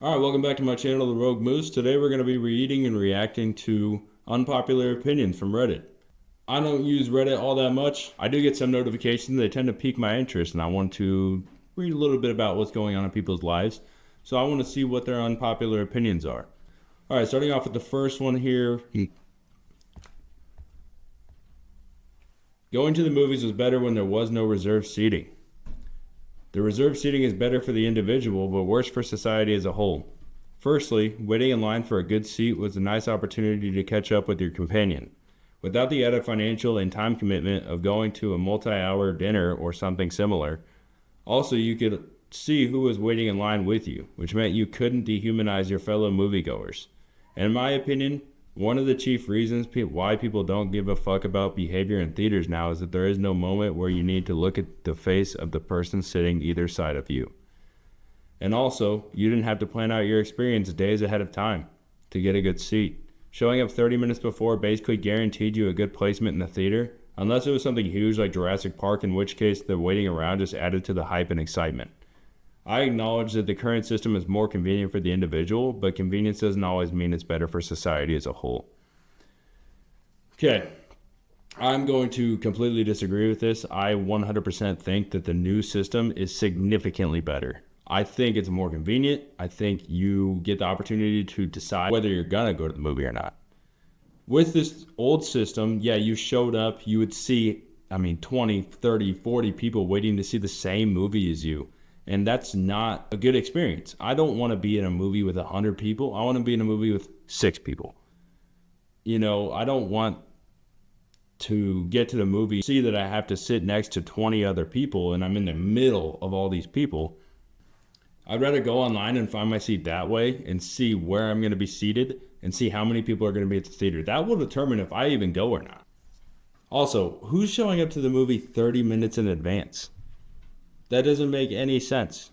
All right, welcome back to my channel, The Rogue Moose. Today we're going to be reading and reacting to unpopular opinions from Reddit. I don't use Reddit all that much. I do get some notifications. They tend to pique my interest, and I want to read a little bit about what's going on in people's lives. So I want to see what their unpopular opinions are. All right, starting off with the first one here. Going to the movies was better when there was no reserved seating. The reserved seating is better for the individual, but worse for society as a whole. Firstly, waiting in line for a good seat was a nice opportunity to catch up with your companion, without the added financial and time commitment of going to a multi-hour dinner or something similar. Also, you could see who was waiting in line with you, which meant you couldn't dehumanize your fellow moviegoers. And in my opinion, one of the chief reasons why people don't give a fuck about behavior in theaters now is that there is no moment where you need to look at the face of the person sitting either side of you. And also, you didn't have to plan out your experience days ahead of time to get a good seat. Showing up 30 minutes before basically guaranteed you a good placement in the theater, unless it was something huge like Jurassic Park, in which case the waiting around just added to the hype and excitement. I acknowledge that the current system is more convenient for the individual, but convenience doesn't always mean it's better for society as a whole. Okay, I'm going to completely disagree with this. I 100% think that the new system is significantly better. I think it's more convenient. I think you get the opportunity to decide whether you're gonna go to the movie or not. With this old system, yeah, you showed up, you would see, 20, 30, 40 people waiting to see the same movie as you. And that's not a good experience. I don't want to be in a movie with 100 people. I want to be in a movie with 6 people. I don't want to get to the movie, see that I have to sit next to 20 other people and I'm in the middle of all these people. I'd rather go online and find my seat that way and see where I'm going to be seated and see how many people are going to be at the theater. That will determine if I even go or not. Also, who's showing up to the movie 30 minutes in advance? That doesn't make any sense.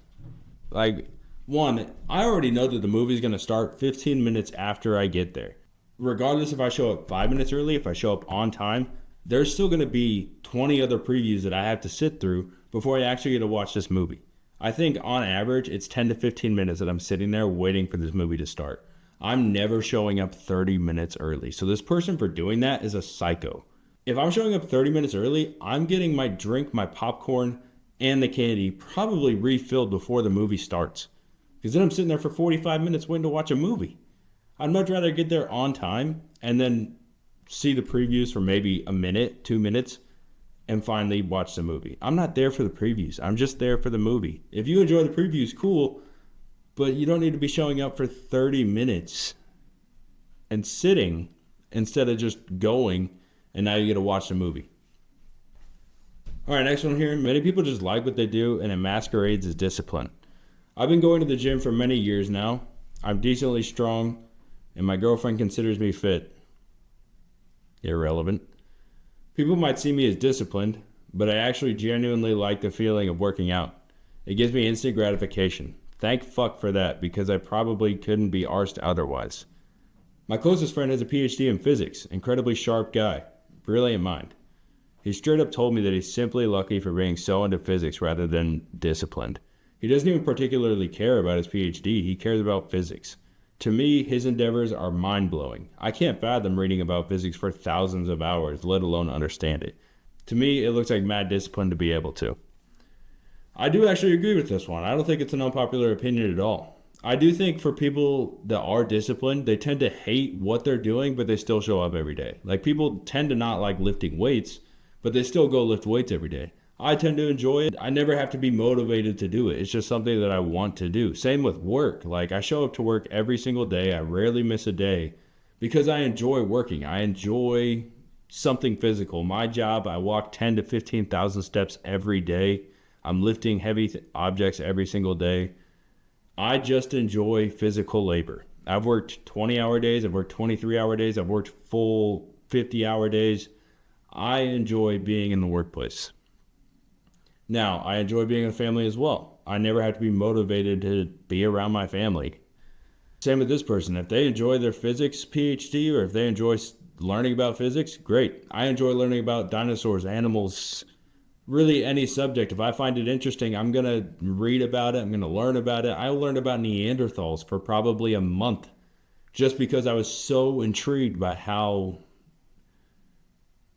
One, I already know that the movie's going to start 15 minutes after I get there. Regardless if I show up 5 minutes early, if I show up on time, there's still going to be 20 other previews that I have to sit through before I actually get to watch this movie. I think on average, it's 10 to 15 minutes that I'm sitting there waiting for this movie to start. I'm never showing up 30 minutes early. So this person for doing that is a psycho. If I'm showing up 30 minutes early, I'm getting my drink, my popcorn, and the candy probably refilled before the movie starts. Because then I'm sitting there for 45 minutes waiting to watch a movie. I'd much rather get there on time and then see the previews for maybe a minute, 2 minutes, and finally watch the movie. I'm not there for the previews. I'm just there for the movie. If you enjoy the previews, cool, but you don't need to be showing up for 30 minutes and sitting instead of just going and now you get to watch the movie. All right, next one here. Many people just like what they do, and it masquerades as discipline. I've been going to the gym for many years now. I'm decently strong, and my girlfriend considers me fit. Irrelevant. People might see me as disciplined, but I actually genuinely like the feeling of working out. It gives me instant gratification. Thank fuck for that, because I probably couldn't be arsed otherwise. My closest friend has a PhD in physics. Incredibly sharp guy. Brilliant mind. He straight up told me that he's simply lucky for being so into physics rather than disciplined. He doesn't even particularly care about his PhD, he cares about physics. To me, his endeavors are mind-blowing. I can't fathom reading about physics for thousands of hours, let alone understand it. To me, it looks like mad discipline to be able to. I do actually agree with this one. I don't think it's an unpopular opinion at all. I do think for people that are disciplined, they tend to hate what they're doing, but they still show up every day. People tend to not like lifting weights, but they still go lift weights every day. I tend to enjoy it. I never have to be motivated to do it. It's just something that I want to do. Same with work. I show up to work every single day. I rarely miss a day because I enjoy working. I enjoy something physical. My job, I walk 10 to 15,000 steps every day. I'm lifting heavy objects every single day. I just enjoy physical labor. I've worked 20-hour days. I've worked 23-hour days. I've worked full 50-hour days. I enjoy being in the workplace. Now, I enjoy being in a family as well. I never have to be motivated to be around my family. Same with this person. If they enjoy their physics PhD or if they enjoy learning about physics, great. I enjoy learning about dinosaurs, animals, really any subject. If I find it interesting, I'm going to read about it. I'm going to learn about it. I learned about Neanderthals for probably a month just because I was so intrigued by how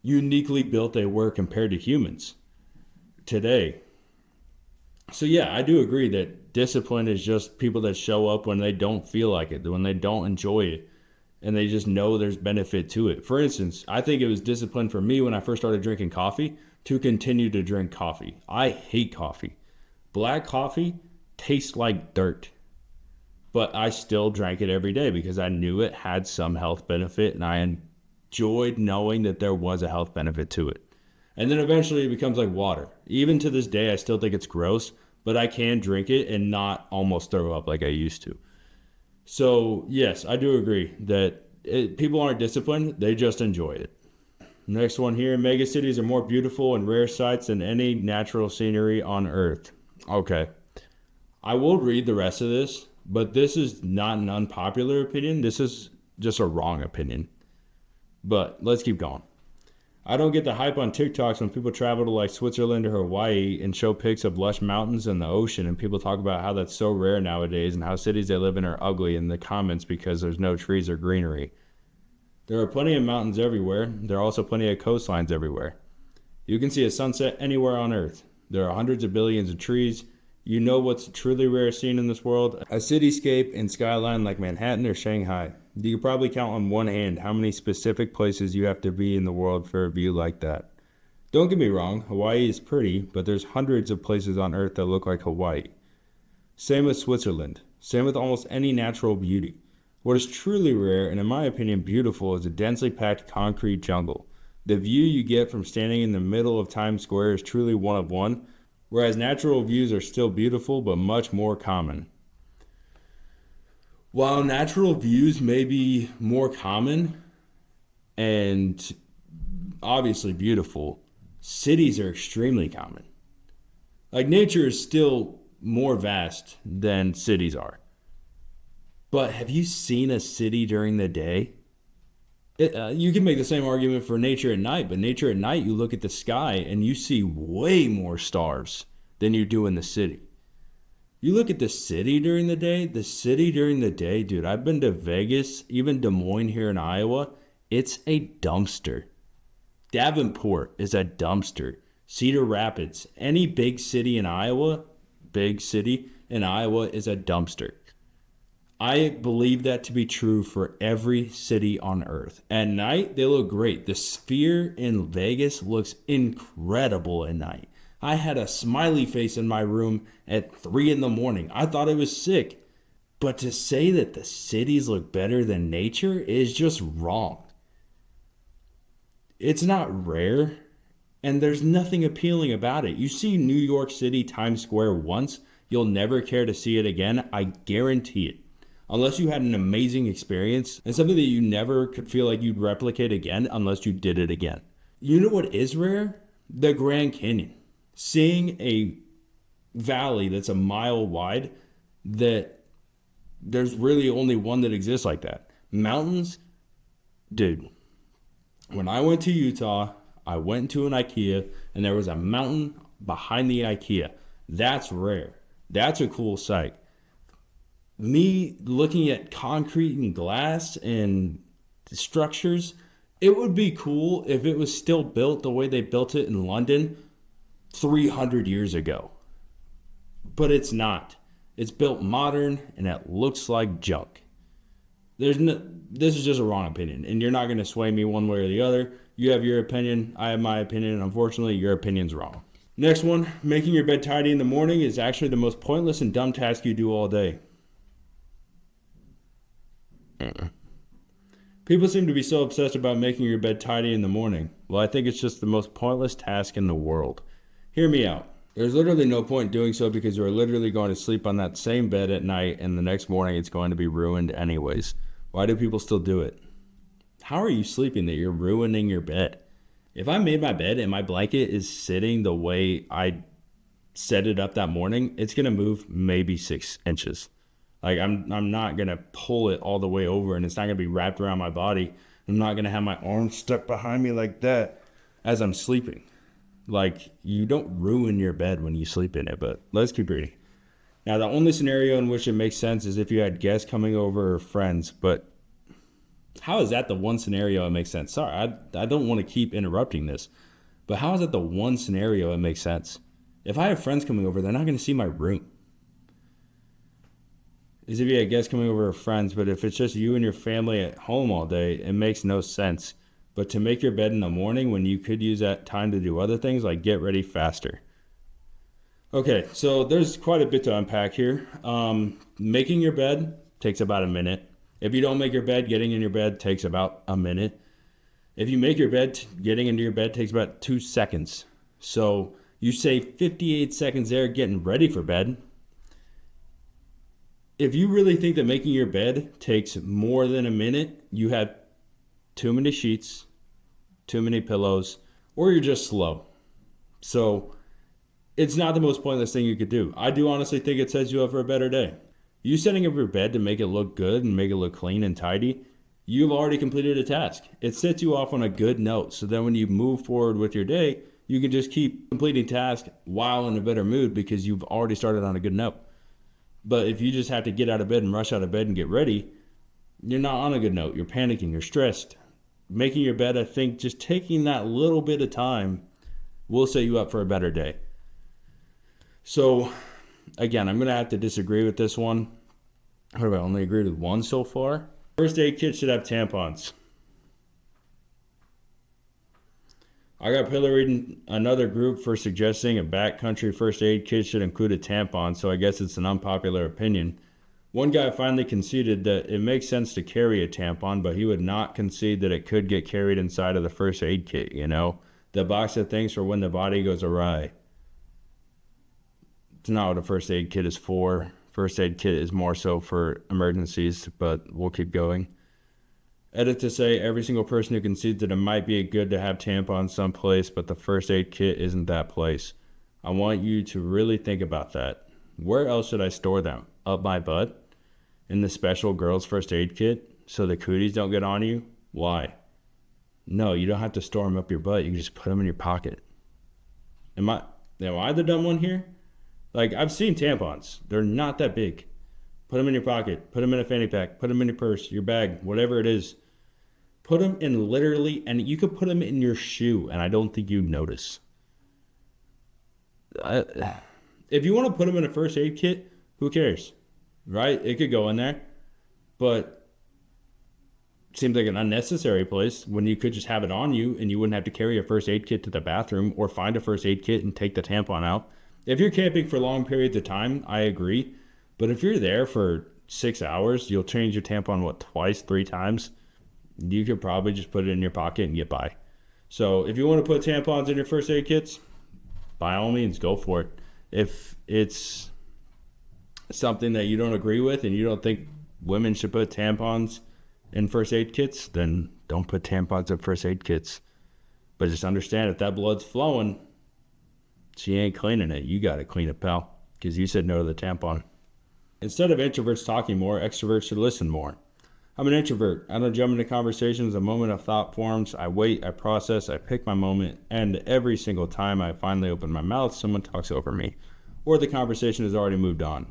uniquely built they were compared to humans today. So yeah, I do agree that discipline is just people that show up when they don't feel like it, when they don't enjoy it, and they just know there's benefit to it. For instance, I think it was discipline for me when I first started drinking coffee to continue to drink coffee. I hate coffee. Black coffee tastes like dirt. But I still drank it every day because I knew it had some health benefit and I enjoyed knowing that there was a health benefit to it. And then eventually it becomes like water. Even to this day, I still think it's gross, but I can drink it and not almost throw up like I used to. So, yes, I do agree that people aren't disciplined, they just enjoy it. Next one here, mega cities are more beautiful and rare sights than any natural scenery on Earth. Okay. I will read the rest of this, but this is not an unpopular opinion. This is just a wrong opinion. But let's keep going. I don't get the hype on TikToks when people travel to like Switzerland or Hawaii and show pics of lush mountains and the ocean, and people talk about how that's so rare nowadays and how cities they live in are ugly in the comments because there's no trees or greenery. There are plenty of mountains everywhere. There are also plenty of coastlines everywhere. You can see a sunset anywhere on Earth. There are hundreds of billions of trees. You know what's a truly rare scene in this world? A cityscape and skyline like Manhattan or Shanghai. You could probably count on one hand how many specific places you have to be in the world for a view like that. Don't get me wrong, Hawaii is pretty, but there's hundreds of places on Earth that look like Hawaii. Same with Switzerland. Same with almost any natural beauty. What is truly rare, and in my opinion beautiful, is a densely packed concrete jungle. The view you get from standing in the middle of Times Square is truly one of one, whereas natural views are still beautiful but much more common. While natural views may be more common and obviously beautiful, cities are extremely common. Like nature is still more vast than cities are. But have you seen a city during the day? You can make the same argument for nature at night, but nature at night, you look at the sky and you see way more stars than you do in the city. You look at the city during the day, dude, I've been to Vegas, even Des Moines here in Iowa. It's a dumpster. Davenport is a dumpster. Cedar Rapids, any big city in Iowa is a dumpster. I believe that to be true for every city on Earth. At night, they look great. The Sphere in Vegas looks incredible at night. I had a smiley face in my room at 3 a.m. I thought it was sick. But to say that the cities look better than nature is just wrong. It's not rare, and there's nothing appealing about it. You see New York City Times Square once, you'll never care to see it again. I guarantee it. Unless you had an amazing experience and something that you never could feel like you'd replicate again unless you did it again. You know what is rare? The Grand Canyon. Seeing a valley that's a mile wide, that there's really only one that exists like that. Mountains, dude. When I went to Utah, I went to an IKEA and there was a mountain behind the IKEA. That's rare. That's a cool sight. Me looking at concrete and glass and structures, it would be cool if it was still built the way they built it in London 300 years ago. But it's not. It's built modern and it looks like junk. This is just a wrong opinion, and you're not going to sway me one way or the other. You have your opinion, I have my opinion, and unfortunately your opinion's wrong. Next one, making your bed tidy in the morning is actually the most pointless and dumb task you do all day. People seem to be so obsessed about making your bed tidy in the morning. Well, I think it's just the most pointless task in the world. Hear me out. There's literally no point doing so because you're literally going to sleep on that same bed at night and the next morning it's going to be ruined anyways. Why do people still do it? How are you sleeping that you're ruining your bed? If I made my bed and my blanket is sitting the way I set it up that morning, it's going to move maybe 6 inches. Like I'm not going to pull it all the way over and it's not going to be wrapped around my body. I'm not going to have my arms stuck behind me like that as I'm sleeping. Like, you don't ruin your bed when you sleep in it, but let's keep reading. Now, the only scenario in which it makes sense is if you had guests coming over or friends, but how is that the one scenario that makes sense? Sorry, I don't want to keep interrupting this, but how is that the one scenario that makes sense? If I have friends coming over, they're not going to see my room. Is if you had guests coming over or friends, but if it's just you and your family at home all day, it makes no sense. But to make your bed in the morning when you could use that time to do other things like get ready faster. Okay, so there's quite a bit to unpack here. Making your bed takes about a minute. If you don't make your bed, getting in your bed takes about a minute. If you make your bed, getting into your bed takes about 2 seconds. So you save 58 seconds there getting ready for bed. If you really think that making your bed takes more than a minute, you have too many sheets, too many pillows, or you're just slow. So it's not the most pointless thing you could do. I do honestly think it sets you up for a better day. You setting up your bed to make it look good and make it look clean and tidy, you've already completed a task. It sets you off on a good note. So then when you move forward with your day, you can just keep completing tasks while in a better mood because you've already started on a good note. But if you just have to get out of bed and rush out of bed and get ready, you're not on a good note. You're panicking. You're stressed. Making your bed, I think just taking that little bit of time will set you up for a better day. So, again, I'm going to have to disagree with this one. What have I only agreed with one so far? First aid kit should have tampons. I got pilloried in another group for suggesting a backcountry first aid kit should include a tampon, so I guess it's an unpopular opinion. One guy finally conceded that it makes sense to carry a tampon, but he would not concede that it could get carried inside of the first aid kit, the box of things for when the body goes awry. It's not what a first aid kit is for. First aid kit is more so for emergencies, but we'll keep going. Edit to say every single person who concedes that it might be good to have tampons someplace, but the first aid kit isn't that place. I want you to really think about that. Where else should I store them? Up my butt? In the special girls first aid kit? So the cooties don't get on you? Why? No, you don't have to store them up your butt. You can just put them in your pocket. Am I the dumb one here? Like, I've seen tampons. They're not that big. Put them in your pocket. Put them in a fanny pack. Put them in your purse, your bag, whatever it is. Put them in literally, and you could put them in your shoe, and I don't think you'd notice. If you want to put them in a first aid kit, who cares? Right? It could go in there. But it seems like an unnecessary place when you could just have it on you and you wouldn't have to carry a first aid kit to the bathroom or find a first aid kit and take the tampon out. If you're camping for long periods of time, I agree. But if you're there for 6 hours, you'll change your tampon, twice, 3 times? You could probably just put it in your pocket and get by. So if you want to put tampons in your first aid kits, by all means, go for it. If it's something that you don't agree with and you don't think women should put tampons in first aid kits, then don't put tampons in first aid kits. But just understand, if that blood's flowing, she ain't cleaning it. You got to clean it, pal, because you said no to the tampon. Instead of introverts talking more, extroverts should listen more. I'm an introvert. I don't jump into conversations. A moment of thought forms. I wait, I process, I pick my moment, and every single time I finally open my mouth, someone talks over me, or the conversation has already moved on,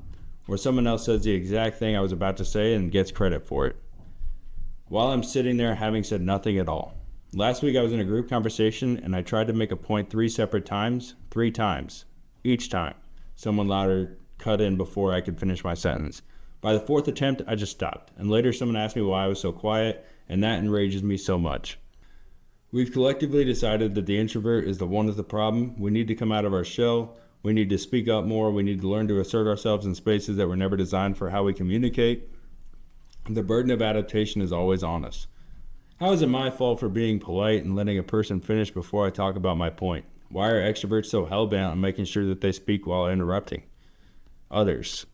or someone else says the exact thing I was about to say and gets credit for it, while I'm sitting there having said nothing at all. Last week I was in a group conversation and I tried to make a point 3 separate times, 3 times. Each time, someone louder cut in before I could finish my sentence. By the 4th attempt, I just stopped, and later someone asked me why I was so quiet, and that enrages me so much. We've collectively decided that the introvert is the one with the problem. We need to come out of our shell. We need to speak up more. We need to learn to assert ourselves in spaces that were never designed for how we communicate. The burden of adaptation is always on us. How is it my fault for being polite and letting a person finish before I talk about my point? Why are extroverts so hell-bent on making sure that they speak while interrupting others?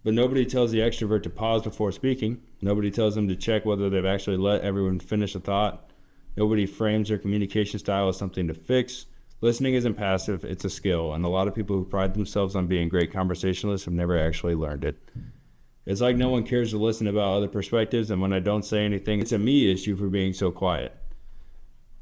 But nobody tells the extrovert to pause before speaking. Nobody tells them to check whether they've actually let everyone finish a thought. Nobody frames their communication style as something to fix. Listening isn't passive, it's a skill, and a lot of people who pride themselves on being great conversationalists have never actually learned it. It's like no one cares to listen about other perspectives, and when I don't say anything, it's a me issue for being so quiet.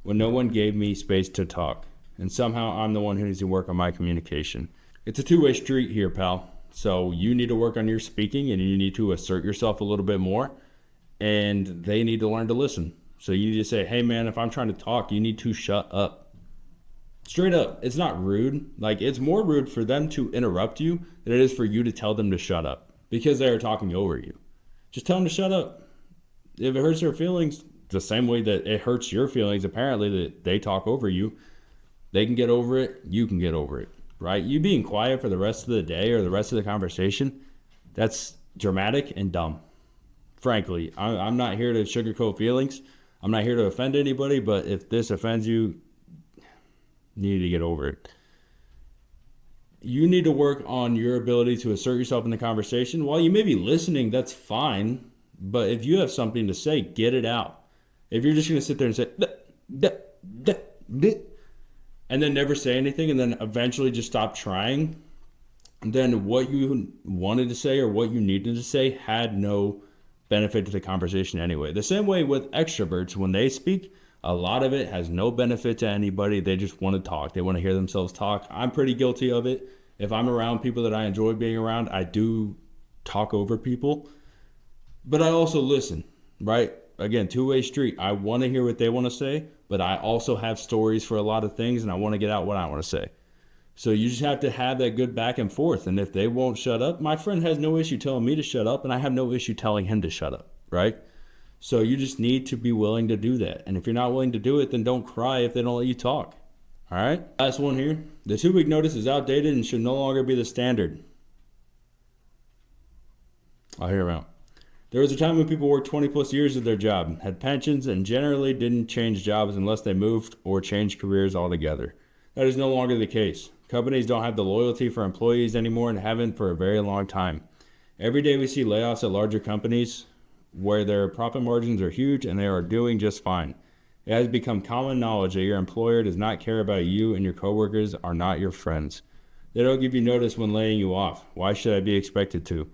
when no one gave me space to talk. And somehow I'm the one who needs to work on my communication. It's a two-way street here, pal. So you need to work on your speaking and you need to assert yourself a little bit more. And they need to learn to listen. So you need to say, hey man, if I'm trying to talk, you need to shut up. Straight up. It's not rude. Like, it's more rude for them to interrupt you than it is for you to tell them to shut up because they are talking over you. Just tell them to shut up. If it hurts their feelings, the same way that it hurts your feelings, apparently, that they talk over you, they can get over it, you can get over it, right? You being quiet for the rest of the day or the rest of the conversation, that's dramatic and dumb. Frankly, I'm not here to sugarcoat feelings. I'm not here to offend anybody, but if this offends you, you need to get over it. You need to work on your ability to assert yourself in the conversation. While you may be listening, that's fine. But if you have something to say, get it out. If you're just going to sit there and say, and then never say anything, and then eventually just stop trying, then what you wanted to say or what you needed to say had no benefit to the conversation anyway. The same way with extroverts, when they speak, a lot of it has no benefit to anybody. They just want to talk. They want to hear themselves talk. I'm pretty guilty of it. If I'm around people that I enjoy being around, I do talk over people. But I also listen, right? Again, two-way street. I want to hear what they want to say, but I also have stories for a lot of things, and I want to get out what I want to say. So you just have to have that good back and forth. And if they won't shut up, my friend has no issue telling me to shut up, and I have no issue telling him to shut up, right? So you just need to be willing to do that. And if you're not willing to do it, then don't cry if they don't let you talk. All right? Last one here. The 2-week notice is outdated and should no longer be the standard. I'll hear them out. There was a time when people worked 20 plus years at their job, had pensions, and generally didn't change jobs unless they moved or changed careers altogether. That is no longer the case. Companies don't have the loyalty for employees anymore and haven't for a very long time. Every day we see layoffs at larger companies where their profit margins are huge and they are doing just fine. It has become common knowledge that your employer does not care about you and your coworkers are not your friends. They don't give you notice when laying you off. Why should I be expected to?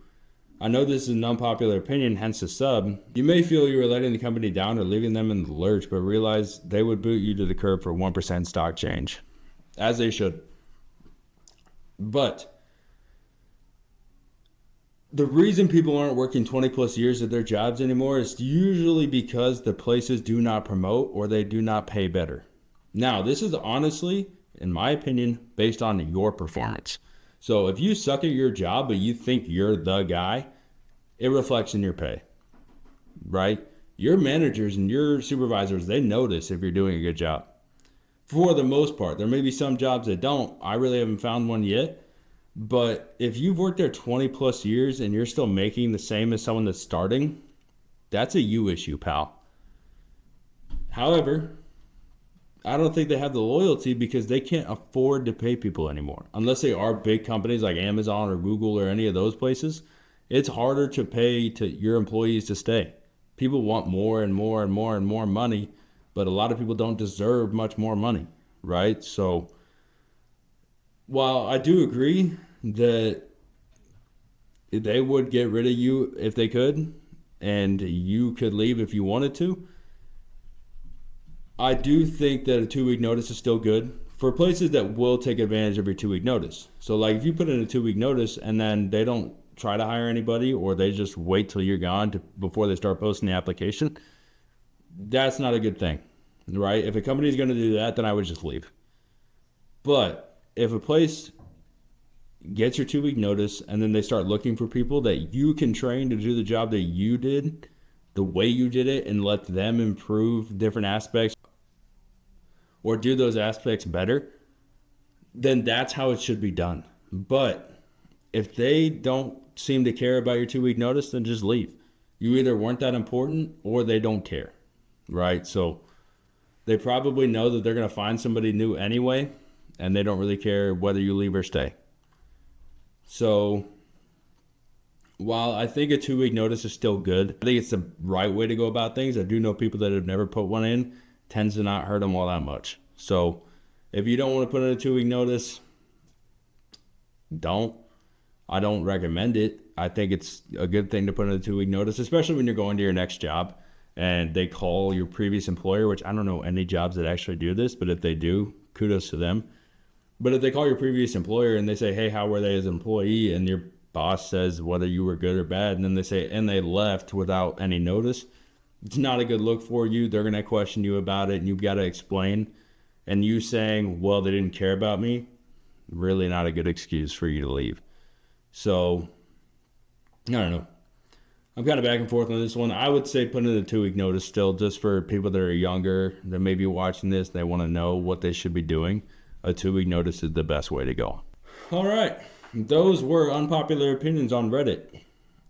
I know this is an unpopular opinion, hence the sub. You may feel you are letting the company down or leaving them in the lurch, but realize they would boot you to the curb for 1% stock change. As they should. But the reason people aren't working 20 plus years at their jobs anymore is usually because the places do not promote or they do not pay better. Now, this is honestly, in my opinion, based on your performance. So if you suck at your job, but you think you're the guy, it reflects in your pay, right? Your managers and your supervisors, they notice if you're doing a good job. For the most part, there may be some jobs that don't. I really haven't found one yet. But if you've worked there 20 plus years and you're still making the same as someone that's starting, that's a you issue, pal. However, I don't think they have the loyalty because they can't afford to pay people anymore. Unless they are big companies like Amazon or Google or any of those places, it's harder to pay to your employees to stay. People want more and more and more and more money, but a lot of people don't deserve much more money, right? So while I do agree that they would get rid of you if they could, and you could leave if you wanted to, I do think that a 2-week notice is still good for places that will take advantage of your 2-week notice. So like if you put in a 2-week notice and then they don't try to hire anybody or they just wait till you're gone before they start posting the application, that's not a good thing, right? If a company is going to do that, then I would just leave. But if a place gets your 2-week notice and then they start looking for people that you can train to do the job that you did, the way you did it, and let them improve different aspects or do those aspects better, then that's how it should be done. But if they don't seem to care about your 2-week notice, then just leave. You either weren't that important or they don't care, right? So they probably know that they're going to find somebody new anyway, and they don't really care whether you leave or stay. So while I think a 2-week notice is still good, I think it's the right way to go about things. I do know people that have never put one in, tends to not hurt them all that much. So if you don't want to put in a 2-week notice, don't. I don't recommend it. I think it's a good thing to put in a 2-week notice, especially when you're going to your next job. and they call your previous employer, which I don't know any jobs that actually do this, but if they do, kudos to them. But if they call your previous employer and they say, hey, how were they as an employee? And your boss says whether you were good or bad, and then they say, and they left without any notice, it's not a good look for you. They're going to question you about it, and you've got to explain. And you saying, well, they didn't care about me, really not a good excuse for you to leave. So, I don't know. I'm kind of back and forth on this one. I would say put in a 2-week notice still, just for people that are younger that may be watching this. They want to know what they should be doing. A 2-week notice is the best way to go. All right. Those were unpopular opinions on Reddit.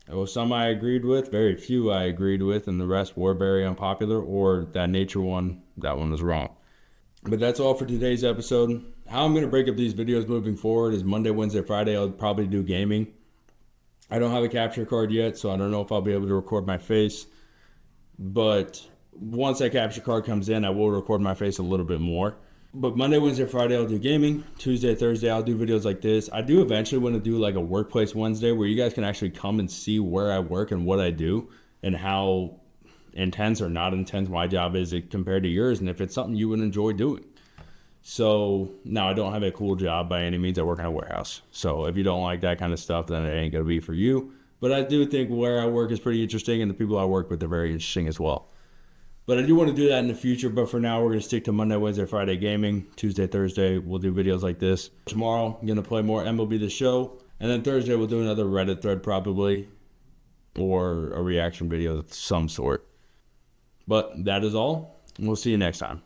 Well, some I agreed with, very few I agreed with, and the rest were very unpopular, or that nature one, that one was wrong. But that's all for today's episode. How I'm going to break up these videos moving forward is Monday, Wednesday, Friday, I'll probably do gaming. I don't have a capture card yet, so I don't know if I'll be able to record my face. But once that capture card comes in, I will record my face a little bit more. But Monday, Wednesday, Friday, I'll do gaming. Tuesday, Thursday, I'll do videos like this. I do eventually want to do like a workplace Wednesday where you guys can actually come and see where I work and what I do and how intense or not intense my job is compared to yours, and if it's something you would enjoy doing. So, now I don't have a cool job by any means. I work in a warehouse. So, if you don't like that kind of stuff, then it ain't going to be for you. But I do think where I work is pretty interesting, and the people I work with are very interesting as well. But I do want to do that in the future. But for now, we're going to stick to Monday, Wednesday, Friday gaming. Tuesday, Thursday, we'll do videos like this. Tomorrow, I'm going to play more MLB The Show. And then Thursday, we'll do another Reddit thread probably, or a reaction video of some sort. But that is all. We'll see you next time.